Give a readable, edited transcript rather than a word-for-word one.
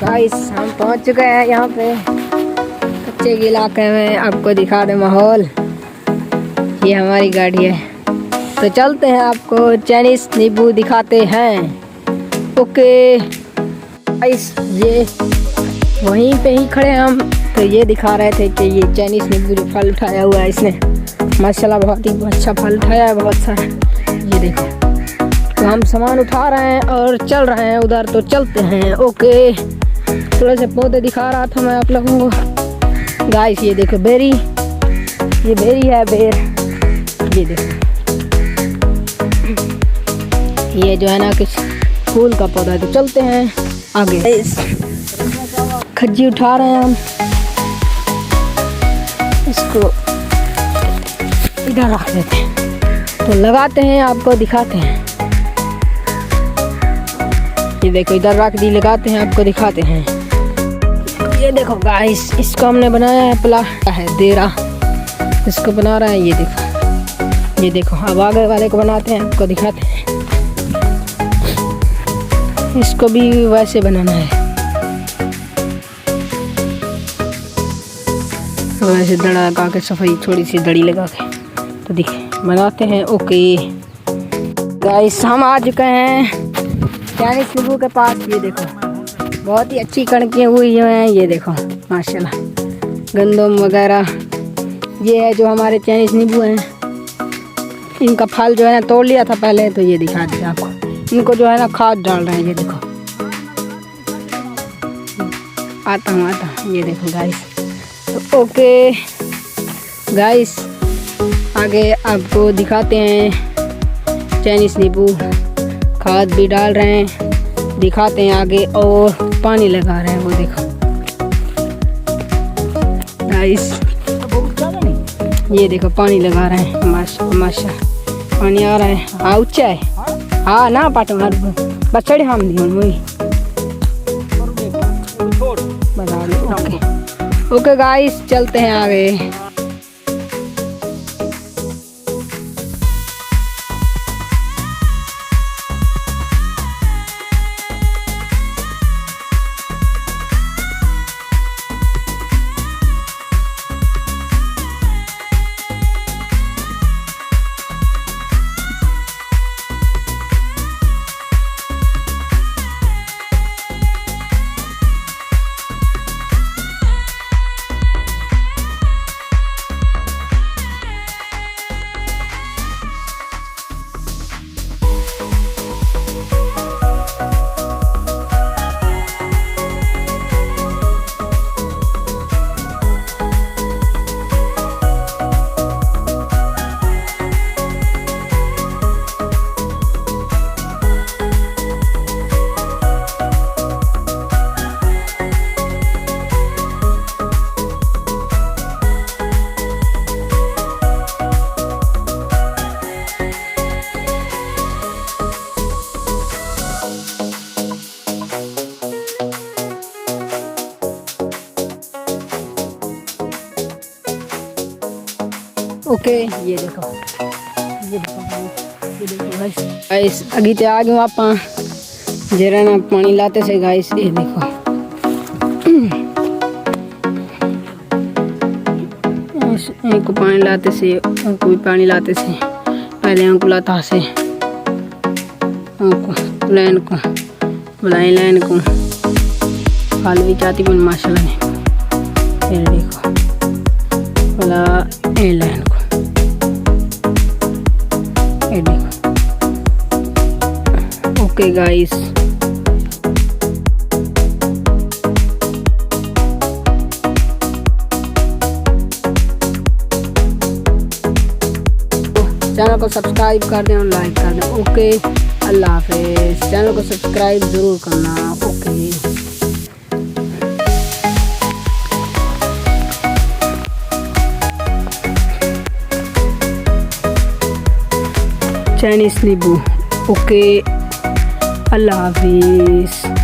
Guys हम पहुंच चुके हैं यहाँ पे कच्चे के इलाके में। आपको दिखा दे माहौल। ये हमारी गाड़ी है तो चलते हैं, आपको चाइनीज नींबू दिखाते हैं। ओके गाइस, ये वहीं पे ही खड़े हैं हम। तो ये दिखा रहे थे कि ये चाइनीज नींबू जो फल उठाया हुआ है इसने माशाल्लाह बहुत ही अच्छा फल उठाया है, बहुत सारा। ये देखो, तो हम सामान उठा रहे हैं और चल रहे हैं उधर। तो चलते हैं। ओके, थोड़े से पौधे दिखा रहा था मैं आप लोगों को। गाइस ये देखो बेरी, ये बेरी है, बेर। ये देखो, ये जो है ना कुछ फूल का पौधा है। तो चलते हैं आगे। खज्जी उठा रहे हैं हम, इसको इधर रख देते हैं। तो लगाते हैं, आपको दिखाते हैं। ये देखो इधर रख दी, लगाते हैं, आपको दिखाते हैं। ये देखो गाइस, इसको हमने बनाया है पला है देरा, इसको बना रहा है। ये देखो, ये देखो। अब आगे वाले को बनाते हैं, आपको दिखाते हैं। इसको भी वैसे बनाना है, वैसे दड़ा लगा के, सफाई थोड़ी सी दड़ी लगा के। तो देखिए बनाते हैं। ओके गाइस, हम आ चुके हैं चाइनीज नींबू के पास। ये देखो बहुत ही अच्छी कणकियाँ हुई हैं। ये देखो माशाल्लाह, गंदम वगैरह। ये है जो हमारे चाइनीज नींबू हैं। इनका फल जो है ना तोड़ लिया था पहले। तो ये दिखा दिया आपको, इनको जो है ना खाद डाल रहे हैं। ये देखो, आता हूँ। ये देखो गाइस। तो ओके गाइस, आगे आपको दिखाते हैं चाइनीज नींबू। खाद भी डाल रहे हैं, दिखाते हैं आगे। और पानी लगा रहे हैं, वो देखो गाइस। ये देखो पानी लगा रहे हैं, माशा पानी आ रहा है। हाँ ऊंचा है, हाँ ना पाट मार बस चढ़े हम दी मुई बता दो। ओके गाइस, चलते हैं आगे। ओके ये देखो, ये देखो गाइस। अगी ते आ गए आप जरा ना पानी लाते से गाइस। ये देखो इनको पानी लाते से, उनको भी पानी लाते से। पहले उनको लाता से, उनको लाइन को बुलाई, लाइन को फल भी चाहती बन माशाल्लाह ने। ये देखो बोला ए लाइन को, ये देखो। ओके गाइस, चैनल को सब्सक्राइब कर दें और लाइक कर दें। ओके, अल्लाह हाफिज़। चैनल को सब्सक्राइब ज़रूर करना। ओके चाइनीज नींबू। ओके, अल्लाह हाफिज़।